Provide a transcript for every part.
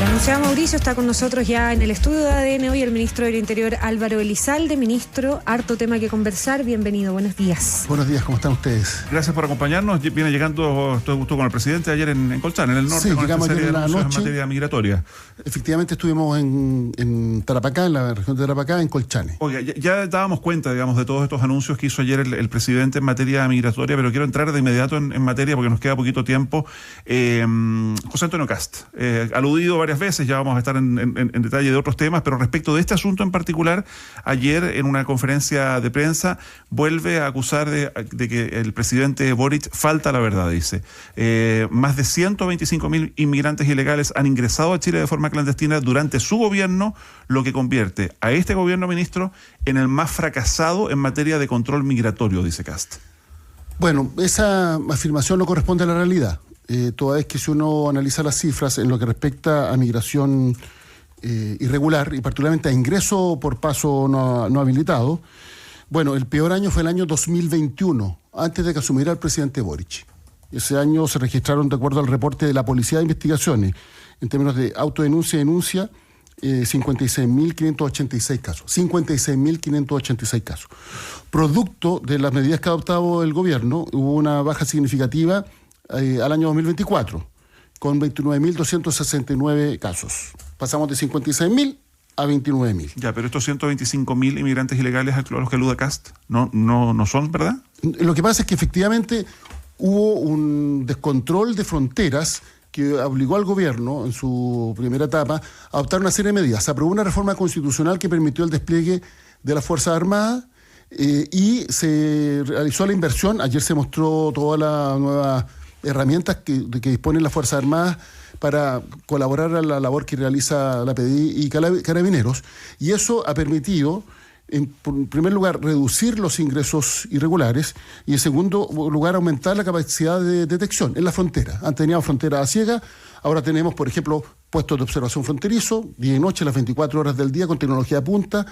anunciaba Mauricio, está con nosotros ya en el estudio de ADN hoy el ministro del Interior Álvaro Elizalde. Ministro, harto tema que conversar, bienvenido, buenos días. Buenos días, ¿cómo están ustedes? Gracias por acompañarnos. Viene llegando, estuvo con el presidente ayer en Colchán, en el norte, sí, con llegamos esta serie ayer de en la anuncios noche. en materia migratoria. Efectivamente estuvimos en Tarapacá, en la región de Tarapacá, en Colchane. Oiga, ya dábamos cuenta, digamos, de todos estos anuncios que hizo ayer el presidente en materia migratoria, pero quiero entrar de inmediato en materia porque nos queda poquito tiempo. José Antonio Kast, aludido varias veces, ya vamos a estar en detalle de otros temas, pero respecto de este asunto en particular, ayer en una conferencia de prensa vuelve a acusar de que el presidente Boric falta la verdad, dice. Más de 125.000 inmigrantes ilegales han ingresado a Chile de forma clandestina durante su gobierno, lo que convierte a este gobierno, ministro, en el más fracasado en materia de control migratorio, dice Kast. Bueno, esa afirmación no corresponde a la realidad. Toda vez que si uno analiza las cifras en lo que respecta a migración irregular y particularmente a ingreso por paso no habilitado, bueno, el peor año fue el año 2021, antes de que asumiera el presidente Boric. Ese año se registraron, de acuerdo al reporte de la Policía de Investigaciones, en términos de autodenuncia y denuncia, 56.586 casos. 56.586 casos. Producto de las medidas que ha adoptado el gobierno, hubo una baja significativa al año 2024, con 29.269 casos. Pasamos de 56.000 a 29.000. Ya, pero estos 125.000 inmigrantes ilegales a los que aluda Kast no son, ¿verdad? Lo que pasa es que efectivamente hubo un descontrol de fronteras que obligó al gobierno, en su primera etapa, a adoptar una serie de medidas. Se aprobó una reforma constitucional que permitió el despliegue de las Fuerzas Armadas y se realizó la inversión. Ayer se mostró todas las nuevas herramientas que disponen las Fuerzas Armadas para colaborar a la labor que realiza la PDI y Carabineros. Y eso ha permitido, en primer lugar, reducir los ingresos irregulares y, en segundo lugar, aumentar la capacidad de detección en la frontera. Antes teníamos frontera a ciega, ahora tenemos, por ejemplo, puestos de observación fronterizo, día y noche, las 24 horas del día, con tecnología de punta.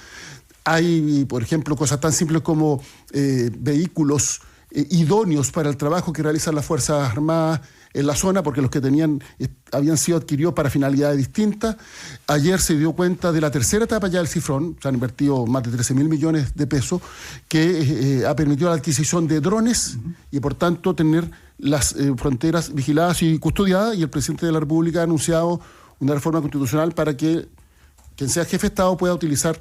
Hay, por ejemplo, cosas tan simples como vehículos idóneos para el trabajo que realizan las Fuerzas Armadas en la zona, porque los que tenían habían sido adquiridos para finalidades distintas. Ayer se dio cuenta de la tercera etapa ya del Cifrón, se han invertido más de 13.000 millones de pesos, que ha permitido la adquisición de drones y por tanto tener las fronteras vigiladas y custodiadas, y el presidente de la República ha anunciado una reforma constitucional para que quien sea jefe de Estado pueda utilizar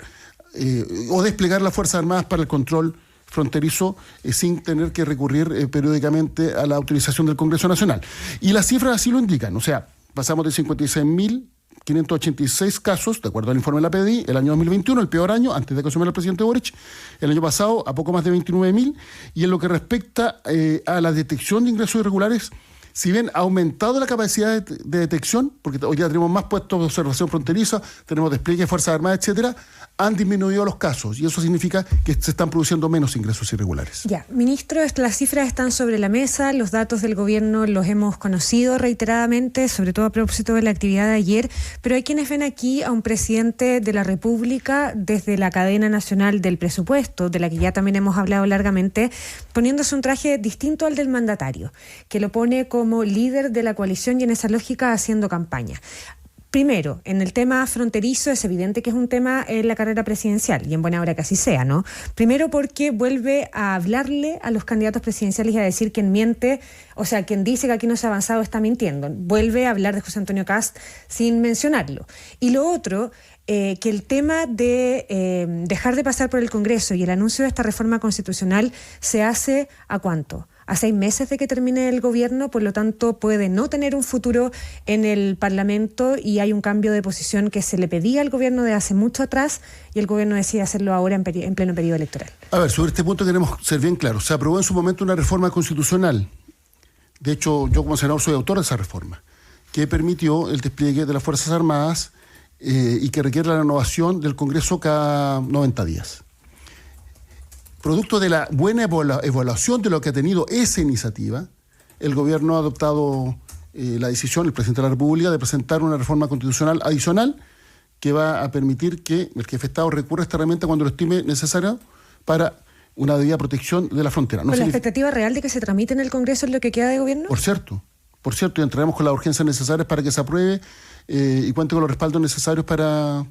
o desplegar las Fuerzas Armadas para el control fronterizo sin tener que recurrir periódicamente a la autorización del Congreso Nacional. Y las cifras así lo indican, o sea, pasamos de 56.586 casos, de acuerdo al informe de la PDI, el año 2021, el peor año, antes de que asumiera el presidente Boric, el año pasado a poco más de 29.000, y en lo que respecta a la detección de ingresos irregulares, si bien ha aumentado la capacidad de detección, porque hoy ya tenemos más puestos de observación fronteriza, tenemos despliegue de Fuerzas Armadas, etcétera, han disminuido los casos y eso significa que se están produciendo menos ingresos irregulares. Ya, ministro, las cifras están sobre la mesa, los datos del gobierno los hemos conocido reiteradamente, sobre todo a propósito de la actividad de ayer, pero hay quienes ven aquí a un presidente de la República desde la cadena nacional del presupuesto, de la que ya también hemos hablado largamente, poniéndose un traje distinto al del mandatario, que lo pone como líder de la coalición y en esa lógica haciendo campaña. Primero, en el tema fronterizo es evidente que es un tema en la carrera presidencial y en buena hora que así sea, ¿no? Primero porque vuelve a hablarle a los candidatos presidenciales y a decir quien miente, o sea, quien dice que aquí no se ha avanzado está mintiendo. Vuelve a hablar de José Antonio Kast sin mencionarlo. Y lo otro, que el tema de dejar de pasar por el Congreso y el anuncio de esta reforma constitucional se hace ¿a cuánto? A 6 meses de que termine el gobierno, por lo tanto puede no tener un futuro en el Parlamento y hay un cambio de posición que se le pedía al gobierno de hace mucho atrás y el gobierno decide hacerlo ahora en pleno periodo electoral. A ver, sobre este punto queremos ser bien claros. Se aprobó en su momento una reforma constitucional. De hecho, yo como senador soy autor de esa reforma, que permitió el despliegue de las Fuerzas Armadas y que requiere la renovación del Congreso cada 90 días. Producto de la buena evaluación de lo que ha tenido esa iniciativa, el gobierno ha adoptado la decisión, el presidente de la República, de presentar una reforma constitucional adicional que va a permitir que el jefe de Estado recurra a esta herramienta cuando lo estime necesario para una debida protección de la frontera. ¿Con la expectativa real de que se tramite en el Congreso en lo que queda de gobierno? Por cierto, y entraremos con las urgencias necesarias para que se apruebe y cuente con los respaldos necesarios para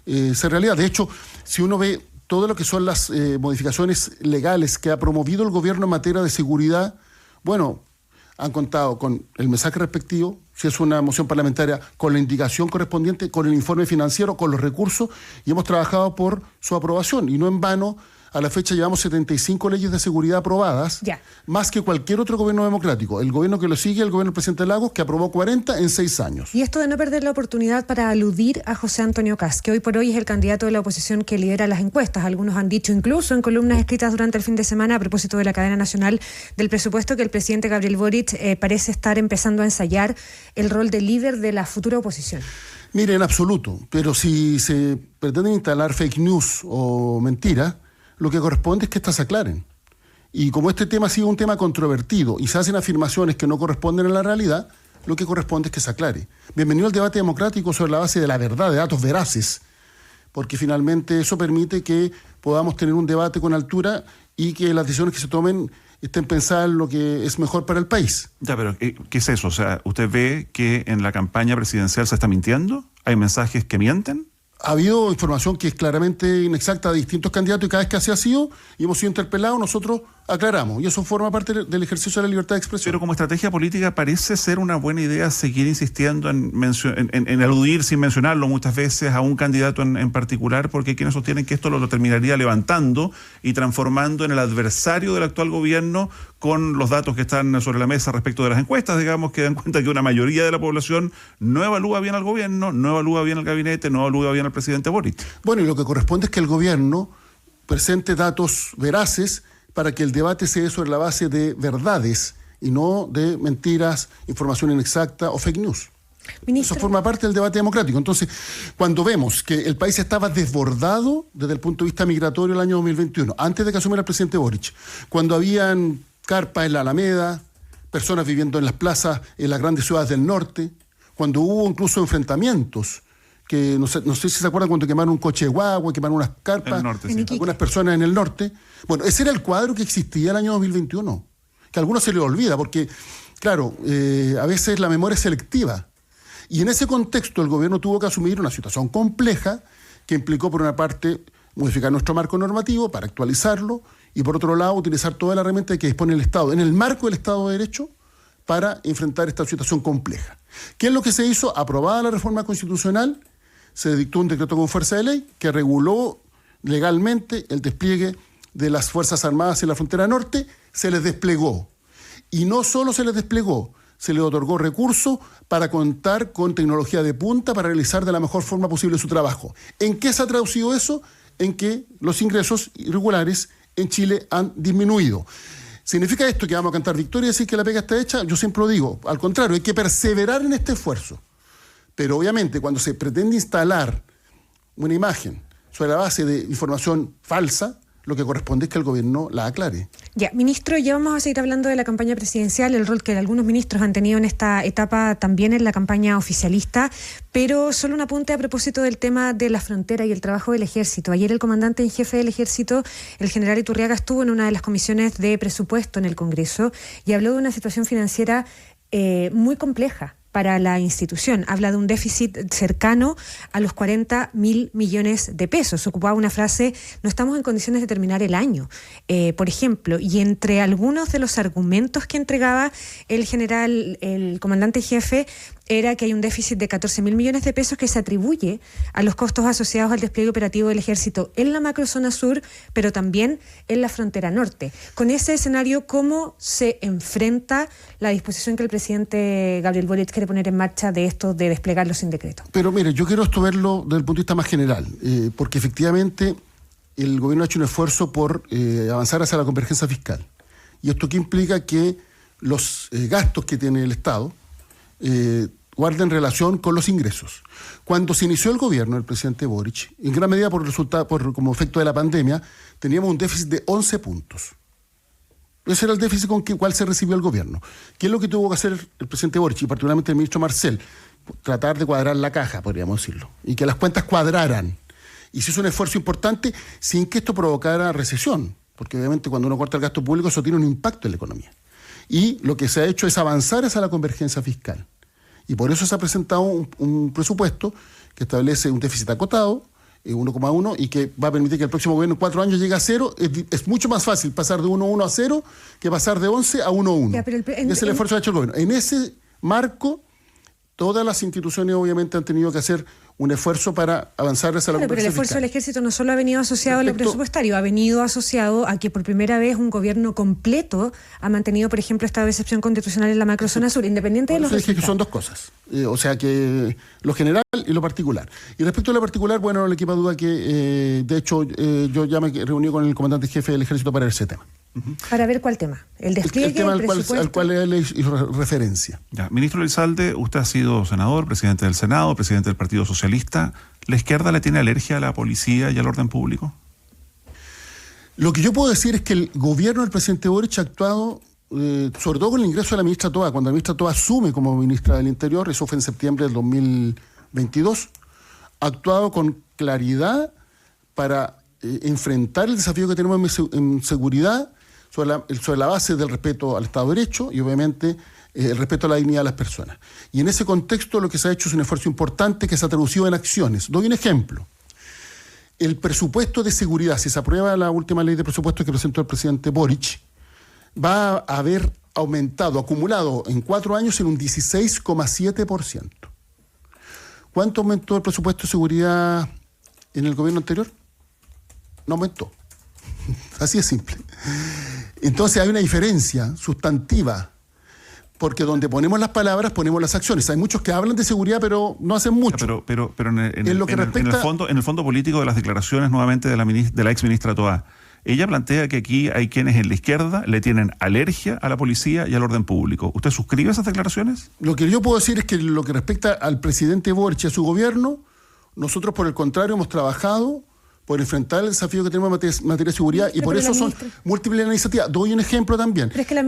ser realidad. De hecho, si uno ve todo lo que son las modificaciones legales que ha promovido el gobierno en materia de seguridad, bueno, han contado con el mensaje respectivo, si es una moción parlamentaria, con la indicación correspondiente, con el informe financiero, con los recursos, y hemos trabajado por su aprobación. Y no en vano, a la fecha llevamos 75 leyes de seguridad aprobadas, más que cualquier otro gobierno democrático. El gobierno que lo sigue, el gobierno del presidente Lagos, que aprobó 40 en 6 años. Y esto de no perder la oportunidad para aludir a José Antonio Kast, que hoy por hoy es el candidato de la oposición que lidera las encuestas. Algunos han dicho incluso en columnas escritas durante el fin de semana a propósito de la cadena nacional del presupuesto que el presidente Gabriel Boric parece estar empezando a ensayar el rol de líder de la futura oposición. Mire, en absoluto, pero si se pretenden instalar fake news o mentiras, lo que corresponde es que estas se aclaren. Y como este tema ha sido un tema controvertido y se hacen afirmaciones que no corresponden a la realidad, lo que corresponde es que se aclare. Bienvenido al debate democrático sobre la base de la verdad, de datos veraces, porque finalmente eso permite que podamos tener un debate con altura y que las decisiones que se tomen estén pensadas en lo que es mejor para el país. Ya, pero ¿qué es eso? O sea, ¿usted ve que en la campaña presidencial se está mintiendo? ¿Hay mensajes que mienten? Ha habido información que es claramente inexacta de distintos candidatos y cada vez que así ha sido y hemos sido interpelados, nosotros aclaramos. Y eso forma parte del ejercicio de la libertad de expresión. Pero como estrategia política parece ser una buena idea seguir insistiendo en aludir sin mencionarlo muchas veces a un candidato en particular, porque hay quienes sostienen que esto lo terminaría levantando y transformando en el adversario del actual gobierno con los datos que están sobre la mesa respecto de las encuestas, digamos, que dan cuenta que una mayoría de la población no evalúa bien al gobierno, no evalúa bien al gabinete, no evalúa bien al presidente Boric. Bueno, y lo que corresponde es que el gobierno presente datos veraces para que el debate se dé sobre la base de verdades y no de mentiras, información inexacta o fake news. Ministro. Eso forma parte del debate democrático. Entonces, cuando vemos que el país estaba desbordado desde el punto de vista migratorio el año 2021, antes de que asumiera el presidente Boric, cuando habían carpas en la Alameda, personas viviendo en las plazas en las grandes ciudades del norte, cuando hubo incluso enfrentamientos, que no sé si se acuerdan cuando quemaron un coche de guagua, quemaron unas carpas, algunas personas en el norte. Bueno, ese era el cuadro que existía el año 2021, que a algunos se les olvida, porque, claro, a veces la memoria es selectiva. Y en ese contexto el gobierno tuvo que asumir una situación compleja que implicó, por una parte, modificar nuestro marco normativo para actualizarlo y, por otro lado, utilizar toda la herramienta que dispone el Estado, en el marco del Estado de Derecho, para enfrentar esta situación compleja. ¿Qué es lo que se hizo? Aprobada la reforma constitucional, se dictó un decreto con fuerza de ley que reguló legalmente el despliegue de las Fuerzas Armadas en la frontera norte, se les desplegó. Y no solo se les desplegó, se les otorgó recursos para contar con tecnología de punta para realizar de la mejor forma posible su trabajo. ¿En qué se ha traducido eso? En que los ingresos irregulares en Chile han disminuido. ¿Significa esto que vamos a cantar victoria y decir que la pega está hecha? Yo siempre lo digo, al contrario, hay que perseverar en este esfuerzo. Pero obviamente cuando se pretende instalar una imagen sobre la base de información falsa, lo que corresponde es que el gobierno la aclare. Ya, ministro, ya vamos a seguir hablando de la campaña presidencial, el rol que algunos ministros han tenido en esta etapa también en la campaña oficialista, pero solo un apunte a propósito del tema de la frontera y el trabajo del ejército. Ayer el comandante en jefe del ejército, el general Iturriaga, estuvo en una de las comisiones de presupuesto en el Congreso y habló de una situación financiera muy compleja para la institución. Habla de un déficit cercano a los 40.000 millones de pesos. Ocupaba una frase: no estamos en condiciones de terminar el año, por ejemplo. Y entre algunos de los argumentos que entregaba el general, el comandante jefe, era que hay un déficit de 14.000 millones de pesos que se atribuye a los costos asociados al despliegue operativo del ejército en la macrozona sur, pero también en la frontera norte. Con ese escenario, ¿cómo se enfrenta la disposición que el presidente Gabriel Boric quiere poner en marcha de esto de desplegarlo sin decreto? Pero mire, yo quiero esto verlo desde el punto de vista más general, porque efectivamente el gobierno ha hecho un esfuerzo por avanzar hacia la convergencia fiscal. ¿Y esto qué implica? Que los gastos que tiene el Estado guarden relación con los ingresos. Cuando se inició el gobierno del presidente Boric, en gran medida como efecto de la pandemia, teníamos un déficit de 11 puntos. Ese era el déficit con el cual se recibió el gobierno. ¿Qué es lo que tuvo que hacer el presidente Boric y particularmente el ministro Marcel? Tratar de cuadrar la caja, podríamos decirlo, y que las cuentas cuadraran. Y se hizo un esfuerzo importante sin que esto provocara recesión, porque obviamente cuando uno corta el gasto público eso tiene un impacto en la economía. Y lo que se ha hecho es avanzar hacia la convergencia fiscal. Y por eso se ha presentado un presupuesto que establece un déficit acotado, 1,1, y que va a permitir que el próximo gobierno en 4 años llegue a 0. Es mucho más fácil pasar de 1,1 a 0 que pasar de 11 a 1,1. Ese es el esfuerzo que ha hecho el gobierno. En ese marco, todas las instituciones obviamente han tenido que hacer un esfuerzo para avanzar hacia la convergencia. Pero el esfuerzo del ejército no solo ha venido asociado a lo presupuestario, ha venido asociado a que por primera vez un gobierno completo ha mantenido, por ejemplo, estado de excepción constitucional en la macrozona sur, independiente de los resultados. Que son dos cosas. O sea que lo general y lo particular. Y respecto a lo particular, bueno, no le quepa duda que, de hecho, yo ya me reuní con el comandante jefe del ejército para ese tema. Para ver cuál tema. El despliegue, el tema al cual él hizo referencia. Ya, ministro Elizalde, usted ha sido senador, presidente del Senado, presidente del Partido Socialista. ¿La izquierda le tiene alergia a la policía y al orden público? Lo que yo puedo decir es que el gobierno del presidente Boric ha actuado, sobre todo con el ingreso de la ministra Toá. Cuando la ministra Toá asume como ministra del Interior, eso fue en septiembre del 2022, ha actuado con claridad para enfrentar el desafío que tenemos en seguridad sobre la base del respeto al Estado de Derecho y obviamente el respeto a la dignidad de las personas. Y en ese contexto lo que se ha hecho es un esfuerzo importante que se ha traducido en acciones. Doy un ejemplo. El presupuesto de seguridad, si se aprueba la última ley de presupuesto que presentó el presidente Boric, va a haber aumentado, acumulado en 4 años en un 16,7%. ¿Cuánto aumentó el presupuesto de seguridad en el gobierno anterior? No aumentó. Así es simple. Entonces hay una diferencia sustantiva, porque donde ponemos las palabras ponemos las acciones. Hay muchos que hablan de seguridad pero no hacen mucho. Pero en el fondo político de las declaraciones nuevamente de la ex ministra Toá, ella plantea que aquí hay quienes en la izquierda le tienen alergia a la policía y al orden público. ¿Usted suscribe esas declaraciones? Lo que yo puedo decir es que lo que respecta al presidente Boric y a su gobierno, nosotros por el contrario hemos trabajado por enfrentar el desafío que tenemos en materia de seguridad, y por eso son múltiples iniciativas. Doy un ejemplo también. Pero es que la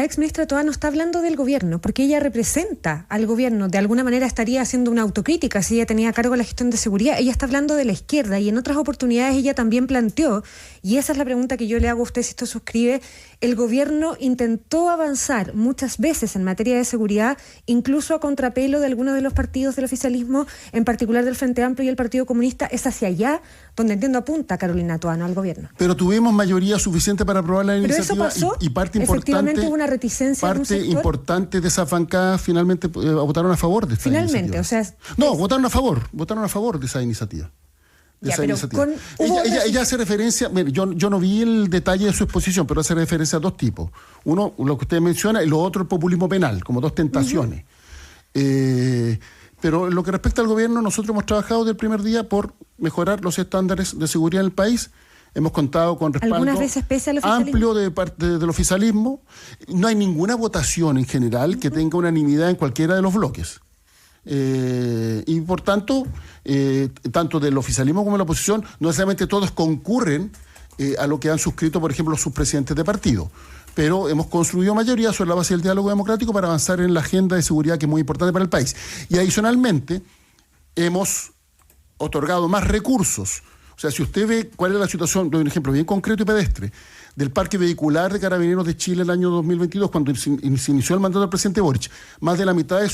ex ministra Toá no está hablando del gobierno, porque ella representa al gobierno. De alguna manera estaría haciendo una autocrítica si ella tenía a cargo la gestión de seguridad. Ella está hablando de la izquierda, y en otras oportunidades ella también planteó, y esa es la pregunta que yo le hago a usted si esto suscribe, el gobierno intentó avanzar muchas veces en materia de seguridad, incluso a contrapelo de algunos de los partidos del oficialismo, en particular del Frente Amplio y el Partido Comunista. Es hacia allá donde entiendo apunta Carolina Toá, no al gobierno. Pero tuvimos mayoría suficiente para aprobar la iniciativa. Eso pasó, y parte efectivamente importante, hubo una reticencia. Parte importante de esas bancadas finalmente votaron a favor de esta iniciativa. O sea... votaron a favor de esa iniciativa. Ella hace referencia, mire, yo no vi el detalle de su exposición, pero hace referencia a dos tipos. Uno, lo que usted menciona, y lo otro, el populismo penal, como dos tentaciones. Pero en lo que respecta al gobierno, nosotros hemos trabajado desde el primer día por mejorar los estándares de seguridad en el país. Hemos contado con respaldo amplio de parte del oficialismo. No hay ninguna votación en general que tenga unanimidad en cualquiera de los bloques. Y por tanto, tanto del oficialismo como de la oposición, no necesariamente todos concurren a lo que han suscrito, por ejemplo, sus presidentes de partido. Pero hemos construido mayoría sobre la base del diálogo democrático para avanzar en la agenda de seguridad que es muy importante para el país. Y adicionalmente, hemos otorgado más recursos. O sea, si usted ve cuál es la situación, doy un ejemplo bien concreto y pedestre, del parque vehicular de Carabineros de Chile el año 2022, cuando se inició el mandato del presidente Boric, más de la mitad de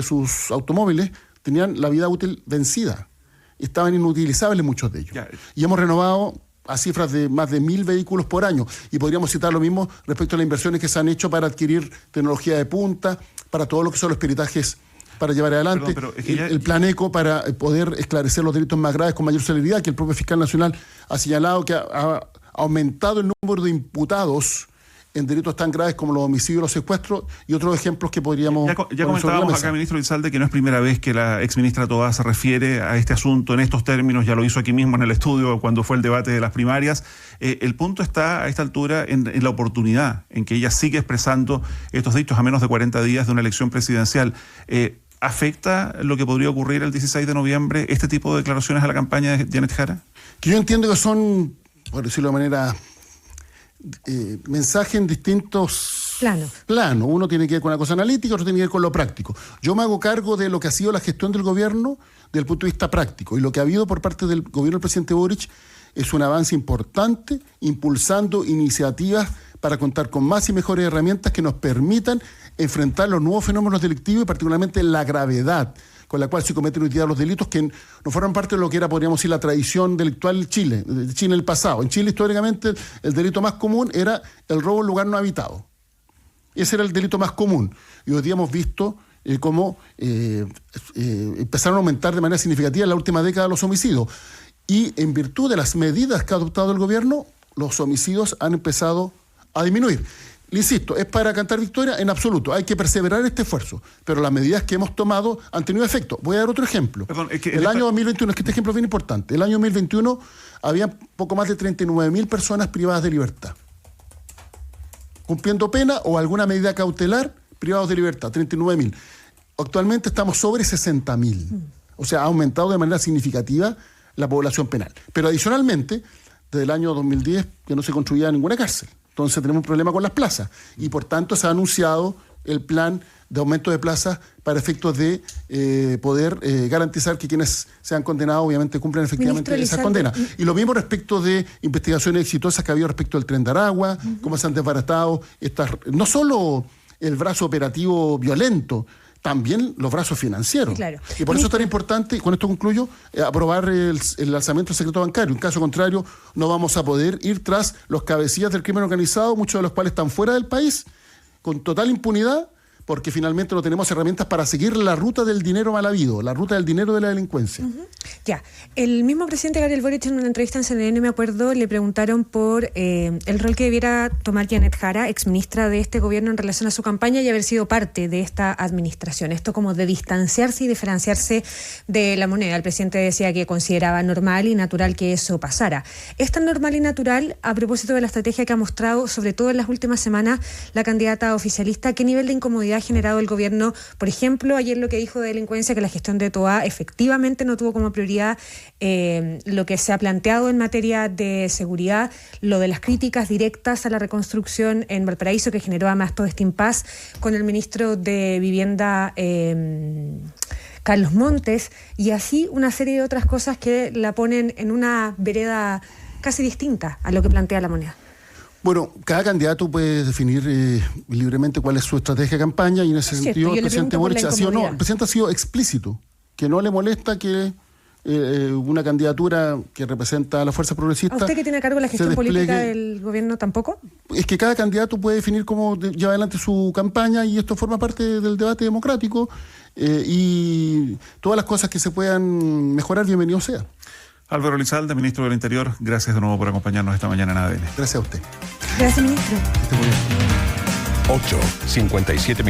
sus automóviles tenían la vida útil vencida. Estaban inutilizables muchos de ellos. Y hemos renovado a cifras de más de 1.000 vehículos por año. Y podríamos citar lo mismo respecto a las inversiones que se han hecho para adquirir tecnología de punta, para todo lo que son los peritajes para llevar adelante, el plan ECO para poder esclarecer los delitos más graves con mayor celeridad, que el propio fiscal nacional ha señalado que ha aumentado el número de imputados en delitos tan graves como los homicidios, los secuestros y otros ejemplos que podríamos... Ya comentábamos acá, ministro Elizalde, que no es primera vez que la exministra Toá se refiere a este asunto en estos términos, ya lo hizo aquí mismo en el estudio cuando fue el debate de las primarias. El punto está a esta altura en la oportunidad en que ella sigue expresando estos dichos a menos de 40 días de una elección presidencial. ¿Afecta lo que podría ocurrir el 16 de noviembre este tipo de declaraciones a la campaña de Janet Jara? Que yo entiendo que son, por decirlo de manera... mensaje en distintos planos. Uno tiene que ver con la cosa analítica, otro tiene que ver con lo práctico. Yo me hago cargo de lo que ha sido la gestión del gobierno desde el punto de vista práctico, y lo que ha habido por parte del gobierno del presidente Boric es un avance importante, impulsando iniciativas para contar con más y mejores herramientas que nos permitan enfrentar los nuevos fenómenos delictivos y particularmente la gravedad con la cual se cometen hoy día los delitos que no forman parte de lo que era, podríamos decir, la tradición delictual de Chile en el pasado. En Chile, históricamente, el delito más común era el robo en lugar no habitado. Ese era el delito más común. Y hoy día hemos visto cómo empezaron a aumentar de manera significativa en la última década los homicidios. Y en virtud de las medidas que ha adoptado el gobierno, los homicidios han empezado a disminuir. Le insisto, ¿es para cantar victoria? En absoluto. Hay que perseverar este esfuerzo. Pero las medidas que hemos tomado han tenido efecto. Voy a dar otro ejemplo. Perdón, el año 2021, es que este ejemplo es bien importante. El año 2021 había poco más de 39.000 personas privadas de libertad, cumpliendo pena o alguna medida cautelar, privados de libertad, 39.000. Actualmente estamos sobre 60.000. O sea, ha aumentado de manera significativa la población penal. Pero adicionalmente, desde el año 2010 que no se construía ninguna cárcel. Entonces tenemos un problema con las plazas y por tanto se ha anunciado el plan de aumento de plazas para efectos de poder garantizar que quienes sean condenados obviamente cumplan efectivamente esas condenas. Y lo mismo respecto de investigaciones exitosas que ha habido respecto del Tren de Aragua, cómo se han desbaratado no solo el brazo operativo violento, también los brazos financieros. Claro. Y por eso es tan importante, y con esto concluyo, aprobar el alzamiento del secreto bancario. En caso contrario, no vamos a poder ir tras los cabecillas del crimen organizado, muchos de los cuales están fuera del país, con total impunidad, porque finalmente no tenemos herramientas para seguir la ruta del dinero mal habido, la ruta del dinero de la delincuencia. Ya, el mismo presidente Gabriel Boric en una entrevista en CNN, me acuerdo, le preguntaron por el rol que debiera tomar Janet Jara, exministra de este gobierno, en relación a su campaña y haber sido parte de esta administración. Esto como de distanciarse y diferenciarse de la moneda. El presidente decía que consideraba normal y natural que eso pasara. ¿Es tan normal y natural, a propósito de la estrategia que ha mostrado, sobre todo en las últimas semanas, la candidata oficialista? ¿Qué nivel de incomodidad ha generado el gobierno? Por ejemplo, ayer lo que dijo de delincuencia, que la gestión de Toa efectivamente no tuvo como prioridad lo que se ha planteado en materia de seguridad, lo de las críticas directas a la reconstrucción en Valparaíso, que generó además todo este impasse con el ministro de Vivienda, Carlos Montes, y así una serie de otras cosas que la ponen en una vereda casi distinta a lo que plantea la moneda. Bueno, cada candidato puede definir libremente cuál es su estrategia de campaña y en ese sentido el presidente Boric ha sido, el presidente ha sido explícito, que no le molesta que una candidatura que representa a la fuerza progresista. ¿A usted que tiene a cargo la gestión política del gobierno tampoco? Es que cada candidato puede definir cómo lleva adelante su campaña y esto forma parte del debate democrático y todas las cosas que se puedan mejorar, bienvenido sea. Álvaro Elizalde, ministro del Interior, gracias de nuevo por acompañarnos esta mañana en ADN. Gracias a usted. Gracias, ministro. Que esté muy bien. 8:57.